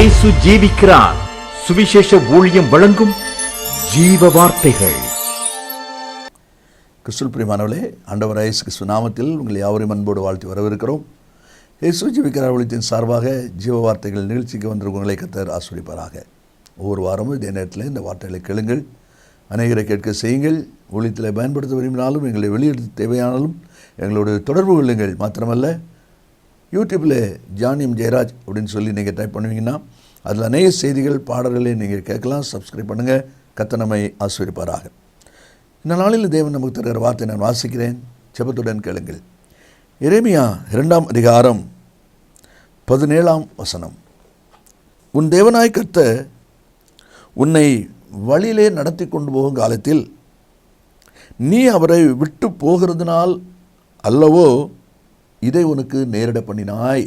இயேசு ஜீவிக்கிறார். சுவிசேஷ ஊழியம் வழங்கும் ஜீவ வார்த்தைகள். கிறிஸ்துவுக்குள் பிரியமானவர்களே, ஆண்டவர் இயேசு கிறிஸ்து நாமத்தில் உங்களை யாவரையும் அன்போடு வாழ்த்தி வரவேற்கிறோம். இயேசு ஜீவிக்கிறார் ஊழியத்தின் சார்பாக ஜீவ வார்த்தைகள் நிகழ்ச்சிக்கு வந்திருக்கவங்களை கர்த்தர் ஆசீர்வதிப்பாராக. ஒவ்வொரு வாரமும் இதே நேரத்தில் இந்த வார்த்தைகளை கேளுங்கள், அநேகரை கேட்க செய்யுங்கள். ஊழியத்தில் பயன்படுத்த விரும்பினாலும், எங்களை வெளியிட தேவையானாலும் எங்களோடு தொடர்பு கொள்ளுங்கள். மாத்திரமல்ல, யூடியூப்பில் ஜானியம் ஜெயராஜ் அப்படின்னு சொல்லி நீங்கள் டைப் பண்ணுவீங்கன்னா அதில் அநேக செய்திகள், பாடல்களை நீங்கள் கேட்கலாம். சப்ஸ்கிரைப் பண்ணுங்கள். கர்த்தர் நம்மை ஆசீர்வதிப்பாராக. இந்த நாளில் தேவன் நமக்கு தருகிற வார்த்தை நான் வாசிக்கிறேன், ஜெபத்துடன் கேளுங்கள். எரேமியா 2ஆம் அதிகாரம் 17ஆம் வசனம். உன் தேவனாய் கர்த்தர் உன்னை வழியிலே நடத்தி கொண்டு போகும் காலத்தில் நீ அவரை விட்டு போகிறதுனால் அல்லவோ இதை உனக்கு நேரிட பண்ணினாய்.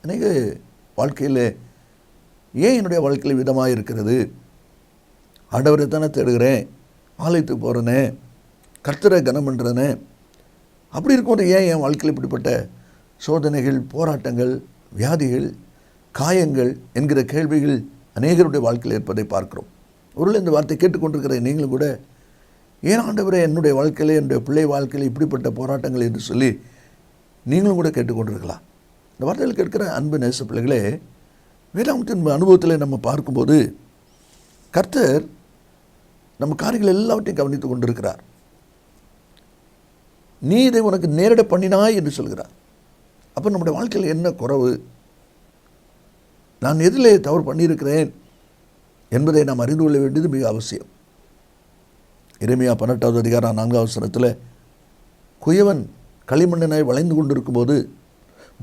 அநேக வாழ்க்கையில் ஏன் என்னுடைய வாழ்க்கையில் விதமாக இருக்கிறது? ஆண்டவரை தானே தேடுகிறேன், ஆலயத்துக்கு போகிறேனே, கர்த்தரை கனம் பண்ணுறேனே, அப்படி இருக்கும்போது ஏன் என் வாழ்க்கையில் இப்படிப்பட்ட சோதனைகள், போராட்டங்கள், வியாதிகள், காயங்கள் என்கிற கேள்விகள் அநேகருடைய வாழ்க்கையில் இருப்பதை பார்க்கிறோம். ஒருவேளை இந்த வார்த்தை கேட்டுக்கொண்டிருக்கிற நீங்களும் கூட, ஏன் ஆண்டவரே என்னுடைய வாழ்க்கையில், என்னுடைய பிள்ளை வாழ்க்கையில் இப்படிப்பட்ட போராட்டங்கள் என்று சொல்லி நீங்களும் கூட கேட்டுக்கொண்டிருக்கலாம். இந்த வார்த்தையில் கேட்கிற அன்பு நேச பிள்ளைகளே, வேதாகமத்தின் அனுபவத்தில் நம்ம பார்க்கும்போது கர்த்தர் நம்ம காரியங்கள் எல்லாவற்றையும் கவனித்து கொண்டிருக்கிறார். நீ இதை உனக்கு நேரிட பண்ணினாய் என்று சொல்கிறார். அப்போ நம்முடைய வாழ்க்கையில் என்ன குறைவு, நான் எதிலே தவறு பண்ணியிருக்கிறேன் என்பதை நாம் அறிந்து கொள்ள வேண்டியது மிக அவசியம். எரேமியா 18ஆவது அதிகாரம் 4ஆம் வசனத்தில் குயவன் களிமண்ணனாய் வளைந்து கொண்டிருக்கும்போது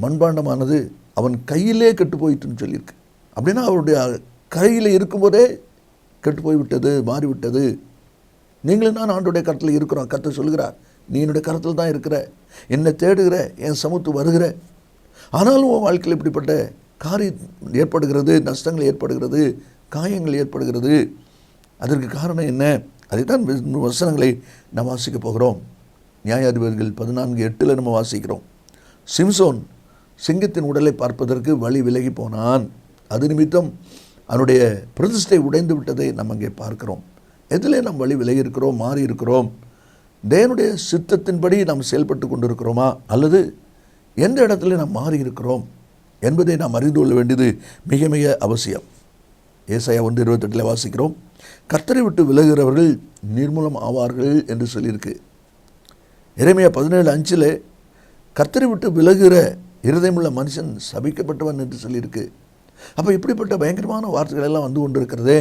மண்பாண்டமானது அவன் கையிலே கெட்டு போயிட்டுன்னு சொல்லியிருக்கு. அப்படின்னா அவருடைய கையில் இருக்கும்போதே கெட்டு போய்விட்டது, மாறிவிட்டது. நீங்களும் நான் ஆண்டோடைய கருத்தில் இருக்கிறோம். கர்த்தர் சொல்கிறார், நீ என்னுடைய கருத்தில் தான் இருக்கிற, என்னை தேடுகிற, என் சமூகத்து வருகிற. ஆனாலும் உன் வாழ்க்கையில் இப்படிப்பட்ட காரியம் ஏற்படுகிறது, நஷ்டங்கள் ஏற்படுகிறது, காயங்கள் ஏற்படுகிறது. அதற்கு காரணம் என்ன? அதைத்தான் வசனங்களை நாம் வாசிக்க போகிறோம். நியாயாதிபதிகள் 14:8 நம்ம வாசிக்கிறோம். சிம்சோன் சிங்கத்தின் உடலை பார்ப்பதற்கு வழி விலகி போனான். அது நிமித்தம் அவனுடைய பிரதிஷ்டை உடைந்து விட்டதை நம்ம அங்கே பார்க்கிறோம். எதிலே நாம் வழி விலகி இருக்கிறோம், மாறி இருக்கிறோம்? தேவனுடைய சித்தத்தின்படி நாம் செயல்பட்டு கொண்டிருக்கிறோமா, அல்லது எந்த இடத்துல நாம் மாறி இருக்கிறோம் என்பதை நாம் அறிந்து கொள்ள வேண்டியது மிக மிக அவசியம். ஏசாயா 1:28 வாசிக்கிறோம், கர்த்தரை விட்டு விலகுகிறவர்கள் நிர்மூலம் ஆவார்கள் என்று சொல்லியிருக்கு. எரேமியா 17:5 கர்த்தரை விட்டு விலகுகிற இருதயமுள்ள மனுஷன் சபிக்கப்பட்டவன் என்று சொல்லியிருக்கு. அப்போ இப்படிப்பட்ட பயங்கரமான வார்த்தைகள் எல்லாம் வந்து கொண்டிருக்கிறதே.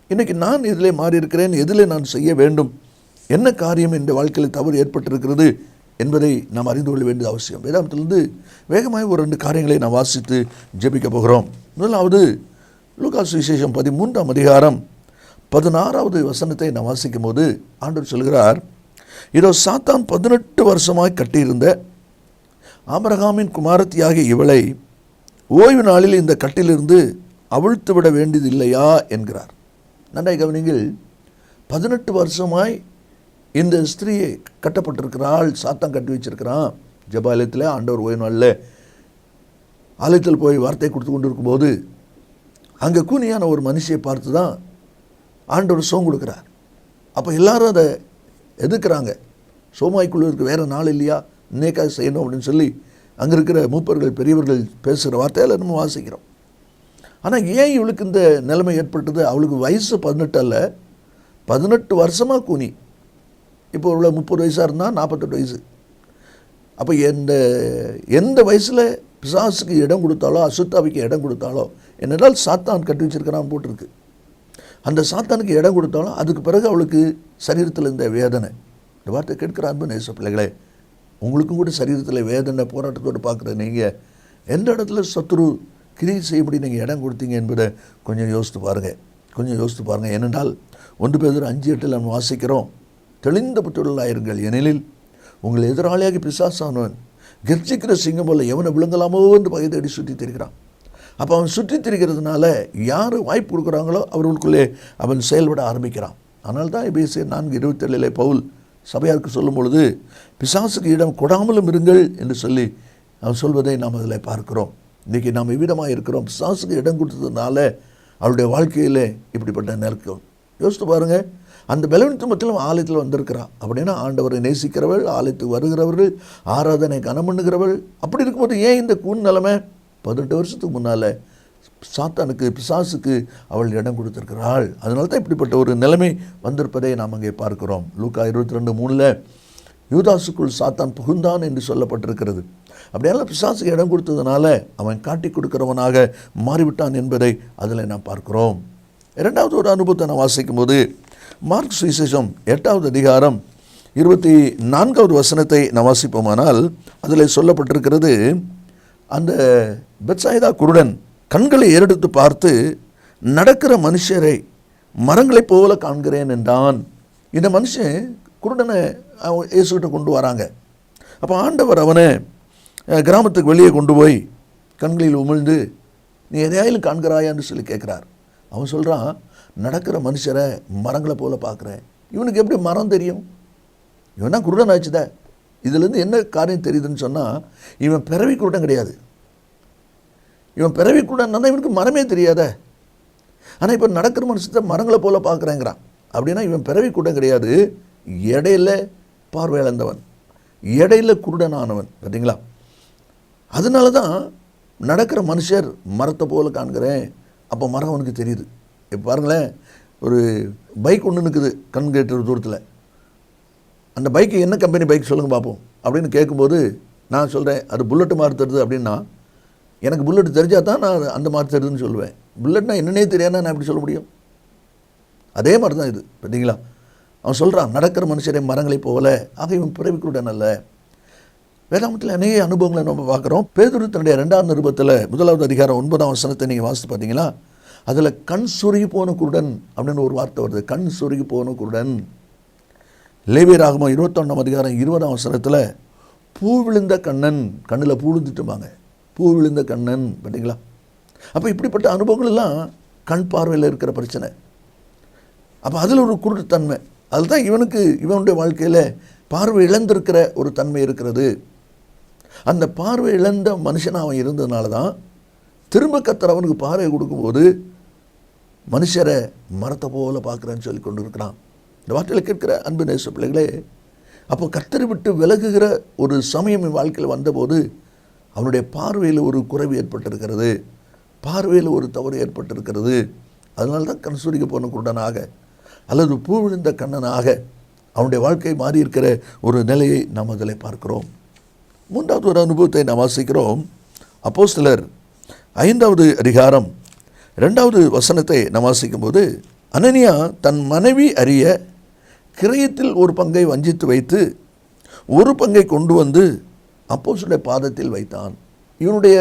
இன்றைக்கி நான் இதிலே மாறி இருக்கிறேன், எதிலே நான் செய்ய வேண்டும், என்ன காரியம் இந்த வாழ்க்கையில் தவறு ஏற்பட்டிருக்கிறது என்பதை நாம் அறிந்து கொள்ள வேண்டியது அவசியம். வேதாகமத்திலிருந்து வேகமாக ஒரு 2 காரியங்களை நாம் வாசித்து ஜெபிக்க போகிறோம். முதலாவது லூக்கா சுவிசேஷம் 13ஆம் அதிகாரம் 16ஆவது வசனத்தை நாம் வாசிக்கும் போது ஆண்டவர் சொல்கிறார், இதோ சாத்தான் 18 வருஷமாய் கட்டியிருந்த ஆபிரகாமின் குமாரத்தியாகிய இவளை ஓய்வு நாளில் இந்த கட்டிலிருந்து அவிழ்த்து விட வேண்டியது இல்லையா என்கிறார். நன்றாய் கவனிங்கள். 18 வருஷமாய் இந்த ஸ்திரீயை கட்டப்பட்டிருக்கிறாள், சாத்தான் கட்டி வச்சிருக்கிறான். ஜெபாலயத்தில் ஆண்டவர் ஓய்வு நாளில் ஆலயத்தில் போய் வார்த்தை கொடுத்து கொண்டு இருக்கும்போது அங்கே கூனியான ஒரு மனுஷியை பார்த்து தான் ஆண்டவர் சோம் கொடுக்குறார். அப்போ எல்லாரும் அதை எதிர்க்கிறாங்க. சோமாய்க்குள்ளருக்கு வேறு நாள் இல்லையா, இன்னைக்காக செய்யணும் அப்படின்னு சொல்லி அங்கே இருக்கிற மூப்பர்கள், பெரியவர்கள் பேசுகிற வார்த்தையால் நம்ம வாசிக்கிறோம். ஆனால் ஏன் இவளுக்கு இந்த நிலைமை ஏற்பட்டது? அவளுக்கு வயசு 18 அல்ல, 18 வருஷமாக கூனி. இப்போ இவ்வளோ 30 வயசாக இருந்தால் 48 வயசு. அப்போ எந்த வயசில் பிசாசுக்கு இடம் கொடுத்தாலோ, அசுத்தாவிக்கு இடம் கொடுத்தாலோ, என்னென்றால் சாத்தான் கட்டி வச்சிருக்கிறான் போட்டிருக்கு. அந்த சாத்தானுக்கு இடம் கொடுத்தாலும் அதுக்கு பிறகு அவளுக்கு சரீரத்தில் இந்த வேதனை. இந்த வார்த்தை கேட்கிற அன்பு நேச பிள்ளைகளே, உங்களுக்கும் கூட சரீரத்தில் வேதனை, போராட்டத்தோடு பார்க்குற நீங்கள் எந்த இடத்துல சத்துரு கிரியை செய்யப்படி நீங்கள் இடம் கொடுத்தீங்க என்பதை கொஞ்சம் யோசித்து பாருங்கள். ஏனென்றால் 1 பேதுரு 5:8 நம்ம வாசிக்கிறோம், தெளிந்த புத்தியுள்ளவர்களாயிருங்கள், ஏனெனில் உங்கள் எதிராளியாகி பிசாசானவன் கர்ஜிக்கிற சிங்கம் போல எவனை விழுங்கலாமோ என்று பகை தேடி சுற்றி திரிகிறான். அப்போ அவன் சுற்றி திரிகிறதுனால யார் வாய்ப்பு கொடுக்குறாங்களோ அவர்களுக்குள்ளே அவன் செயல்பட ஆரம்பிக்கிறான். அதனால தான் எபேசியர் 4:27 பவுல் சபையாருக்கு சொல்லும் பொழுது பிசாசுக்கு இடம் கொடாமலும் இருங்கள் என்று சொல்லி அவன் சொல்வதை நாம் அதில் பார்க்கிறோம். இன்றைக்கி நாம் எவ்விதமாக இருக்கிறோம்? பிசாசுக்கு இடம் கொடுத்ததுனால அவளுடைய வாழ்க்கையில் இப்படிப்பட்ட நெருக்கம். யோசித்து பாருங்கள். அந்த பலவீனத்து மத்தியிலும் ஆலயத்தில் வந்திருக்கிறா அப்படின்னா ஆண்டவரை நேசிக்கிறவள், ஆலயத்துக்கு வருகிறவர்கள், ஆராதனை கனம் பண்ணுகிறவள். அப்படி இருக்கும்போது ஏன் இந்த கூண் நிலைமை? 18 வருஷத்துக்கு முன்னால் சாத்தானுக்கு, பிசாசுக்கு அவள் இடம் கொடுத்திருக்கிறாள். அதனால தான் இப்படிப்பட்ட ஒரு நிலைமை வந்திருப்பதை நாம் அங்கே பார்க்கிறோம். லூக்கா 22:3 யூதாசுக்குள் சாத்தான் புகுந்தான் என்று சொல்லப்பட்டிருக்கிறது. அப்படியெல்லாம் பிசாசுக்கு இடம் கொடுத்ததுனால அவன் காட்டி கொடுக்கிறவனாக மாறிவிட்டான் என்பதை அதில் நாம் பார்க்கிறோம். இரண்டாவது ஒரு அனுபவத்தை நான் வாசிக்கும் போது மார்க் சுவிசேஷம் 8வது அதிகாரம் 24வது வசனத்தை நான் வாசிப்போமானால் அதில் சொல்லப்பட்டிருக்கிறது, அந்த பெத்சாயிதா குருடன் கண்களை ஏறெடுத்து பார்த்து நடக்கிற மனுஷரை மரங்களைப் போல காண்கிறேன் என்றான். இந்த மனுஷன் குருடனை இயேசுகிட்ட கொண்டு வராங்க. அப்போ ஆண்டவர் அவனை கிராமத்துக்கு வெளியே கொண்டு போய் கண்களில் உமிழ்ந்து நீ எதையாயிலும் காண்கிறாயான்னு சொல்லி கேட்குறார். அவன் சொல்கிறான், நடக்கிற மனுஷரை மரங்களை போல பார்க்குறேன். இவனுக்கு எப்படி மரம் தெரியும்? இவன் தான் குருடன் ஆச்சுத. இதுலேருந்து என்ன காரியம் தெரியுதுன்னு சொன்னால், இவன் பிறவி குருடன் கிடையாது. இவன் பிறவி குருடன் தான் இவனுக்கு மரமே தெரியாத. ஆனால் இப்போ நடக்கிற மனுஷத்தை மரங்களை போல பார்க்குறேங்கிறான். அப்படின்னா இவன் பிறவி குருடன் கிடையாது, இடையில பார்வை இழந்தவன், இடையில குருடனானவன். பார்த்தீங்களா? அதனால தான் நடக்கிற மனுஷர் மரத்தை போல காண்கிறேன். அப்போ மரம் அவனுக்கு தெரியுது. இப்போ பாருங்களேன், ஒரு பைக் ஒன்று நிற்குது கண் கேட்டுற தூரத்தில். அந்த பைக்கு என்ன கம்பெனி பைக் சொல்லுங்கள் பார்ப்போம் அப்படின்னு கேட்கும்போது நான் சொல்கிறேன் அது புல்லட்டு மாதிரி தருது அப்படின்னா, எனக்கு புல்லட்டு தெரிஞ்சால் தான் நான் அந்த மாதிரி தருதுன்னு சொல்லுவேன். புல்லட்னா என்னன்னே தெரியாதுன்னா நான் எப்படி சொல்ல முடியும்? அதே மாதிரி தான் இது. பார்த்தீங்களா? அவன் சொல்கிறான், நடக்கிற மனுஷரை மரங்களை போல. ஆக இவன் பிறவிக்குடன் அல்ல. வேதாமத்தில் அநேக அனுபவங்களை நம்ம பார்க்குறோம். பேதுரு தன்னுடைய 2வது நிருபத்தில் 1வது அதிகாரம் 9ஆம் வசனத்தை நீங்கள் வாசித்து பார்த்தீங்களா, அதில் கண் சொருகி போன குருடன் அப்படின்னு ஒரு வார்த்தை வருது. கண் சொருகி போன குருடன். லேவியராகமம் 21ஆம் அதிகாரம் 20ஆம் வசனத்தில் பூ விழுந்த கண்ணன், கண்ணில் பூ விழுந்துட்டுமாங்க, பூ விழுந்த கண்ணன். பார்த்தீங்களா? அப்போ இப்படிப்பட்ட அனுபவங்கள் எல்லாம் கண் பார்வையில் இருக்கிற பிரச்சனை. அப்போ அதில் ஒரு குருட்டுத்தன்மை. அதுதான் இவனுக்கு, இவனுடைய வாழ்க்கையில் பார்வை இழந்திருக்கிற ஒரு தன்மை இருக்கிறது. அந்த பார்வை இழந்த மனுஷனாக அவன் இருந்ததுனால தான் திரும்ப கர்த்தர் அவனுக்கு பார்வை கொடுக்கும்போது மனுஷரை மரத்தை போல பார்க்குறேன்னு சொல்லி கொண்டு இருக்கிறான். இந்த வார்த்தையில் கேட்கிற அன்பு நேச பிள்ளைகளே, அப்போ கர்த்தரை விட்டு விலகுகிற ஒரு சமயம் என் வாழ்க்கையில் வந்தபோது அவனுடைய பார்வையில் ஒரு குறைவு ஏற்பட்டிருக்கிறது, பார்வையில் ஒரு தவறு ஏற்பட்டிருக்கிறது. அதனால தான் கண் சுருகி போன குருடனாக அல்லது பூ விழுந்த கண்ணனாக அவனுடைய வாழ்க்கை மாறி இருக்கிற ஒரு நிலையை நாம் அதில் பார்க்கிறோம். 3வது ஒரு அனுபவத்தை நாம் வாசிக்கிறோம். அப்போஸ்தலர் 5வது அதிகாரம் 2வது வசனத்தை நாம் வாசிக்கும்போது, அனனியா தன் மனைவி அறிய கிரயத்தில் ஒரு பங்கை வஞ்சித்து வைத்து ஒரு பங்கை கொண்டு வந்து அப்போஸ்தலருடைய பாதத்தில் வைத்தான். இவனுடைய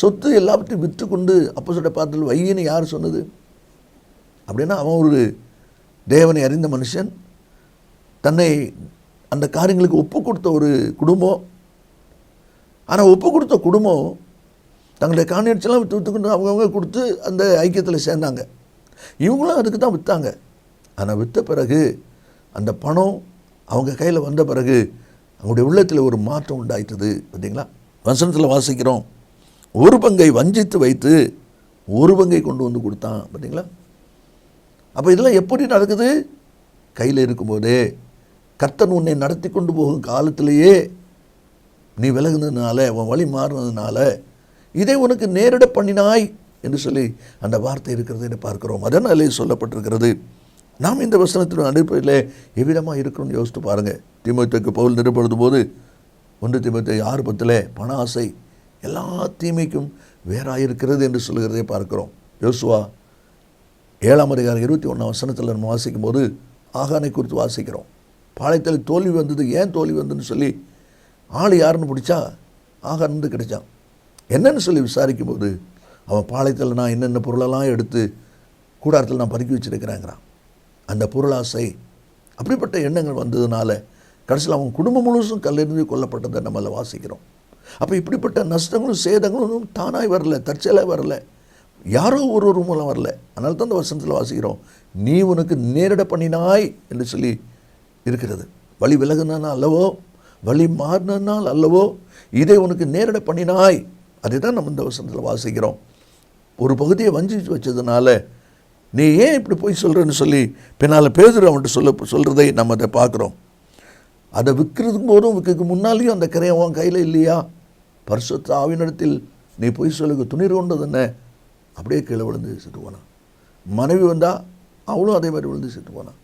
சொத்து எல்லாவற்றையும் விற்று கொண்டு அப்போஸ்தலருடைய பாதத்தில் வையின்னு யார் சொன்னது? அப்படின்னா அவன் ஒரு தேவனை அறிந்த மனுஷன், தன்னை அந்த காரியங்களுக்கு ஒப்பு கொடுத்த ஒரு குடும்பம். ஆனால் ஒப்பு கொடுத்த குடும்பம் தங்களுடைய காணியடிச்செல்லாம் விற்றுக்கொண்டு அவங்கவுங்க கொடுத்து அந்த ஐக்கியத்தில் சேர்ந்தாங்க. இவங்களும் அதுக்கு தான் விற்றாங்க. ஆனால் விற்ற பிறகு அந்த பணம் அவங்க கையில் வந்த பிறகு அவங்களுடைய உள்ளத்தில் ஒரு மாற்றம் உண்டாயிட்டது. பார்த்தீங்களா? வசனத்தில் வாசிக்கிறோம், ஒரு பங்கை வஞ்சித்து வைத்து ஒரு பங்கை கொண்டு வந்து கொடுத்தான். பார்த்தீங்களா? அப்போ இதெல்லாம் எப்படி நடக்குது? கையில் இருக்கும்போதே, கர்த்தன் உன்னை நடத்தி கொண்டு போகும் காலத்திலேயே நீ விலகுனதுனால, உன் வழி மாறினதுனால இதை உனக்கு நேரிட பண்ணினாய் என்று சொல்லி அந்த வார்த்தை இருக்கிறதை பார்க்கிறோம். அதனாலே சொல்லப்பட்டிருக்கிறது. நாம் இந்த வசனத்தின் அடிப்படையில் எவ்விதமாக இருக்கிறோம்னு யோசித்து பாருங்கள். தீமோத்தேயுக்கு பவுல் நிருபம் போது 1 தீமோத்தேயு 6:10 பண ஆசை எல்லா தீமைக்கும் வேறாயிருக்கிறது என்று சொல்கிறதை பார்க்கிறோம். யோசுவா 7ஆம் அதிகாரம் 21ஆம் வசனத்தில் நம்ம வாசிக்கும் போது ஆகானை குறித்து வாசிக்கிறோம். பாளையத்தில் தோல்வி வந்தது. ஏன் தோல்வி வந்ததுன்னு சொல்லி ஆள் யாருன்னு பிடிச்சா ஆகான் கிடைச்சான். என்னன்னு சொல்லி விசாரிக்கும் போது அவன் பாளையத்தில் நான் என்னென்ன பொருளெல்லாம் எடுத்து கூடாரத்தில் நான் பதுக்கி வச்சுருக்கிறேங்கிறான். அந்த பொருளாசை, அப்படிப்பட்ட எண்ணங்கள் வந்ததுனால கடைசியில் அவன் குடும்பம் முழுசும் கல்லெறிந்து கொல்லப்பட்டதை நம்மள வாசிக்கிறோம். அப்போ இப்படிப்பட்ட நஷ்டங்களும் சேதங்களும் தானாய் வரல, தற்செயலாக வரல, யாரோ ஒரு மூலம் வரல. அதனால தான் அந்த வசனத்தில் வாசிக்கிறோம், நீ உனக்கு நேரிட பண்ணினாய் என்று சொல்லி இருக்கிறது. வழி விலகுனால் அல்லவோ, வழி மாறினால் அல்லவோ, இதை உனக்கு நேரிட பண்ணினாய். அதை தான் நம்ம இந்த வசனத்தில் வாசிக்கிறோம். ஒரு பகுதியை வஞ்சிச்சு வச்சதுனால நீ ஏன் இப்படி போய் சொல்கிறேன்னு சொல்லி பின்னால் பேதுரு அவன்கிட்ட சொல்கிறதை நம்ம அதை பார்க்குறோம். அதை விற்கிறதுக்கு போதும் விற்கிறதுக்கு முன்னாலேயும் அந்த கிரையம் உன் கையில் இல்லையா? பரிசுத்த ஆவியினிடத்தில் நீ போய் சொல்லுங்க துணிர் கொண்டது என்ன? அப்படியே கீழே விழுந்து செத்து போனான். மனைவி வந்தால் அவளும் அதே மாதிரி விழுந்து செத்து போனான்.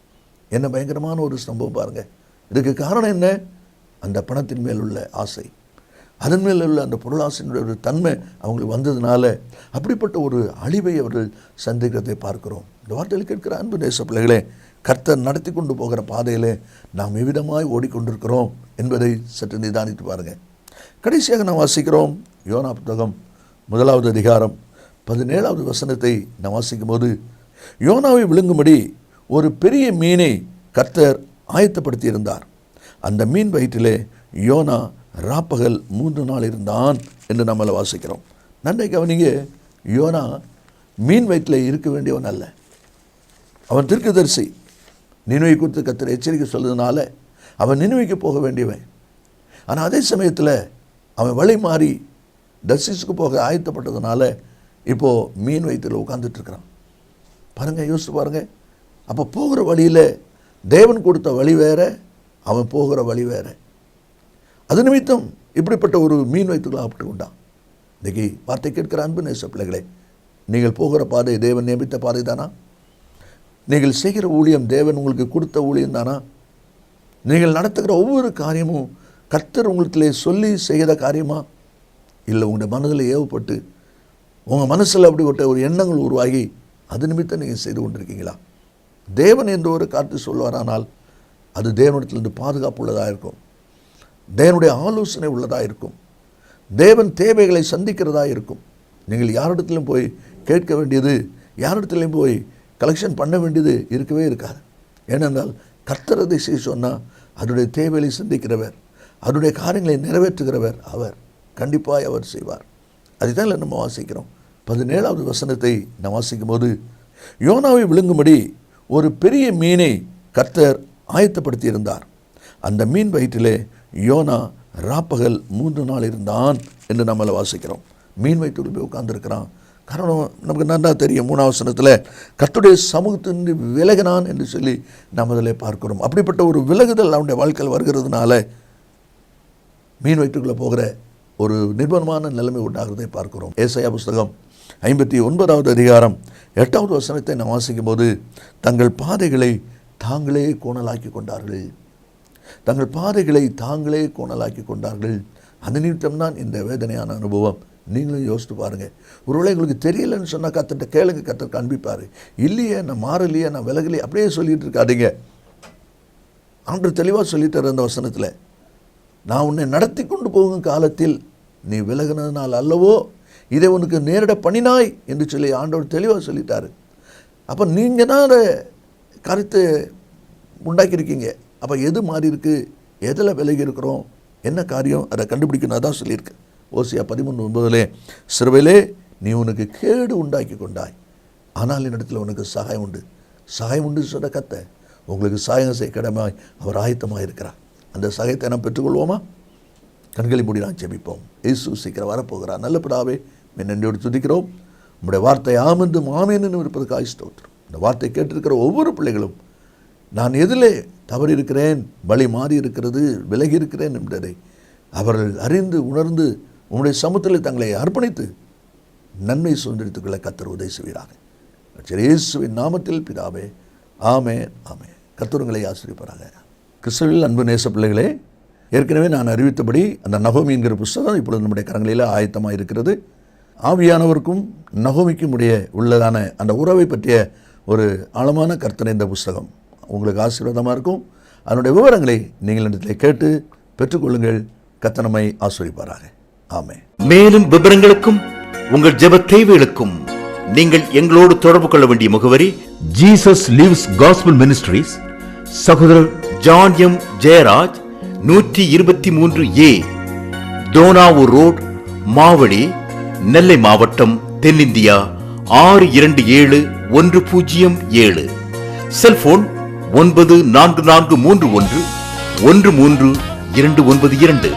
என்ன பயங்கரமான ஒரு சம்பவம் பாருங்கள். இதுக்கு காரணம் என்ன? அந்த பணத்தின் மேல் உள்ள ஆசை, அதன் மேல் உள்ள அந்த பொருளாசையினுடைய ஒரு தன்மை அவங்களுக்கு வந்ததுனால அப்படிப்பட்ட ஒரு அழிவை அவர்கள் சந்திக்கிறதை பார்க்கிறோம். இந்த வார்த்தையில் கேட்கிற அன்பு தேச பிள்ளைகளே, கர்த்தர் நடத்தி கொண்டு போகிற பாதையிலே நாம் எவ்விதமாய் ஓடிக்கொண்டிருக்கிறோம் என்பதை சற்று நிதானித்து பாருங்கள். கடைசியாக நாம் வாசிக்கிறோம் யோனா புத்தகம் 1வது அதிகாரம் 17வது வசனத்தை நாம் வாசிக்கும் போது, யோனாவை விழுங்கும்படி ஒரு பெரிய மீனை கர்த்தர் ஆயத்தப்படுத்தியிருந்தார். அந்த மீன் வயிற்றிலே யோனா ராப்பகல் 3 நாள் இருந்தான் என்று நம்மளை வாசிக்கிறோம். நன்றை கவனிங்க, யோனா மீன் வயிற்றில் இருக்க வேண்டியவன் அல்ல. அவன் தீர்க்கதரிசி. நினைவை குறித்து கர்த்தர் எச்சரிக்கை சொல்றதுனால அவன் நினைவுக்கு போக வேண்டியவன். ஆனால் அதே சமயத்தில் அவன் வழி மாறி தர்சிஸுக்கு போக ஆயத்தப்பட்டதுனால இப்போது மீன் வயிற்றில் உட்காந்துட்ருக்கிறான். பாருங்கள், யோசித்து பாருங்கள். அப்போ போகிற வழியில் தேவன் கொடுத்த வழி வேறு, அவன் போகிற வழி வேறு. அது நிமித்தம் இப்படிப்பட்ட ஒரு மீன் வயிற்றுக்குள்ள ஆப்பிட்டு கொண்டான். இன்றைக்கி வார்த்தை கேட்கிற அன்பு நேச பிள்ளைகளே, நீங்கள் போகிற பாதை தேவன் நியமித்த பாதை தானா? நீங்கள் செய்கிற ஊழியம் தேவன் உங்களுக்கு கொடுத்த ஊழியம் தானா? நீங்கள் நடத்துகிற ஒவ்வொரு காரியமும் கர்த்தர் உங்களிடத்திலே சொல்லி செய்கிற காரியமா? இல்லை உங்களுடைய மனதில் ஏவப்பட்டு உங்கள் மனசில் அப்படிப்பட்ட ஒரு எண்ணங்கள் உருவாகி அது நிமித்தம் நீங்கள் செய்து கொண்டிருக்கீங்களா? தேவன் என்ற ஒரு காற்று சொல்வாரானால் அது தேவனிடத்திலிருந்து பாதுகாப்பு உள்ளதாக இருக்கும், தேவனுடைய ஆலோசனை உள்ளதாக இருக்கும், தேவன் தேவைகளை சந்திக்கிறதா இருக்கும். நீங்கள் யாரிடத்திலும் போய் கேட்க வேண்டியது, யாரிடத்திலையும் போய் கலெக்ஷன் பண்ண வேண்டியது இருக்கவே இருக்காது. ஏனென்றால் கர்த்தர் அதை செய்ய சொன்னால் அதனுடைய தேவைகளை சந்திக்கிறவர், அதனுடைய காரியங்களை நிறைவேற்றுகிறவர் அவர். கண்டிப்பாக அவர் செய்வார். அதுதான் நம்ம வாசிக்கிறோம். 17வது வசனத்தை நாம் வாசிக்கும் போது, யோனாவை விழுங்கும்படி ஒரு பெரிய மீனை கர்த்தர் ஆயத்தப்படுத்தியிருந்தார். அந்த மீன் வயிற்றிலே யோனா ராப்பகல் 3 நாள் இருந்தான் என்று நம்மளை வாசிக்கிறோம். மீன் வயிற்றுக்குள் போய் உட்கார்ந்துருக்கிறான். காரணம் நமக்கு நல்லா தெரியும். 3வது வசனத்தில் கர்த்தருடைய சமூகத்திலிருந்து விலகினான் என்று சொல்லி நாம் அதில் பார்க்கிறோம். அப்படிப்பட்ட ஒரு விலகுதல் அவனுடைய வாழ்க்கையில் வருகிறதுனால மீன் வயிற்றுக்குள்ளே போகிற ஒரு நிர்பந்தமான நிலைமை உண்டாகிறதை பார்க்கிறோம். ஏசாயா புஸ்தகம் 59வது அதிகாரம் 8வது வசனத்தை நாம் வாசிக்கும் போது, தங்கள் பாதைகளை தாங்களே கோணலாக்கி கொண்டார்கள், தங்கள் பாதைகளை தாங்களே கோணலாக்கி கொண்டார்கள். அந்த நிமித்தம் தான் இந்த வேதனையான அனுபவம். நீங்களும் யோசித்து பாருங்கள். ஒருவேளை உங்களுக்கு தெரியலைன்னு சொன்னால் கர்த்தர்கிட்ட கேளுங்க, கர்த்தர் காண்பிப்பார். இல்லையே, நான் மாறலையே, நான் விலகலையே அப்படியே சொல்லிகிட்டு இருக்காதீங்க. ஆண்டவர் தெளிவாக சொல்லிட்டார் அந்த வசனத்தில், நான் உன்னை நடத்தி கொண்டு போகும் காலத்தில் நீ விலகினதுனால் அல்லவோ இதை உனக்கு நேரிட பண்ணினாய் என்று சொல்லி ஆண்டவர் தெளிவாக சொல்லிட்டார். அப்போ நீங்கள் தான் அதை கருத்தை உண்டாக்கியிருக்கீங்க. அப்போ எது மாறி இருக்குது, எதில் விலகி இருக்கிறோம், என்ன காரியம், அதை கண்டுபிடிக்கணும். அதான் சொல்லியிருக்கு ஓசியா 13:9, சிறுவையிலே நீ உனக்கு கேடு உண்டாக்கி கொண்டாய், ஆனால் என்னிடத்தில் உனக்கு சகாயம் உண்டு. சகாயம் உண்டு சொல்ல கத்த உங்களுக்கு சகாயம் செய்ய கடமாய் அவர் ஆயத்தமாக இருக்கிறார். அந்த சகாயத்தை நாம் பெற்றுக்கொள்வோமா? கண்களை மூடி நான் ஜெபிப்போம். இயேசு சீக்கிரம் வரப்போகிறார். நல்ல பிதாவே, நன்றியோடு துதிக்கிறோம். நம்முடைய வார்த்தை ஆமென்றும் ஆமென் இருப்பதற்காக ஸ்தோத்திரம். இந்த வார்த்தை கேட்டிருக்கிற ஒவ்வொரு பிள்ளைகளும் நான் எதிலே தவறி இருக்கிறேன், வழி மாறி இருக்கிறது, விலகி இருக்கிறேன் என்பதை அவர்கள் அறிந்து உணர்ந்து உங்களுடைய சமூகத்தில் தங்களை அர்ப்பணித்து நன்மை சுதந்திரத்துக்களை கர்த்தர் உதவி செய்வீராக. இயேசுவின் நாமத்தில் பிதாவே, ஆமென் ஆமென். கர்த்தர் உங்களை ஆசீர்வதிப்பாராக. கிறிஸ்துவில் அன்பு நேச பிள்ளைகளே, ஏற்கனவே நான் அறிவித்தபடி அந்த நகோமி என்கிற புஸ்தகம் இப்பொழுது நம்முடைய கரங்களில் ஆயத்தமாக இருக்கிறது. ஆவியானவருக்கும் நகோமிக்கும் உள்ளதான அந்த உறவை பற்றிய ஒரு ஆழமான கர்த்தனை இந்த புஸ்தகம் உங்களுக்கு ஆசீர்வாதமாக இருக்கும். அதனுடைய விவரங்களை நீங்கள் இடத்தில் கேட்டு பெற்றுக்கொள்ளுங்கள். கர்த்தர் நம்மை ஆசீர்வதிப்பாராக. ஆமென். மேலும் விவரங்களுக்கும் உங்கள் ஜெப தேவைகளுக்கும் நீங்கள் எங்களோடு தொடர்பு கொள்ள வேண்டிய முகவரி, ஜீசஸ் லிவ்ஸ் காஸ்பல் மினிஸ்ட்ரீஸ், சகோதரர் John M Jeyaraj, 123A Dohnavur road, Mavadi, Nellai மாவட்டம், தென்னிந்தியா 627107. செல்போன் 9443113292.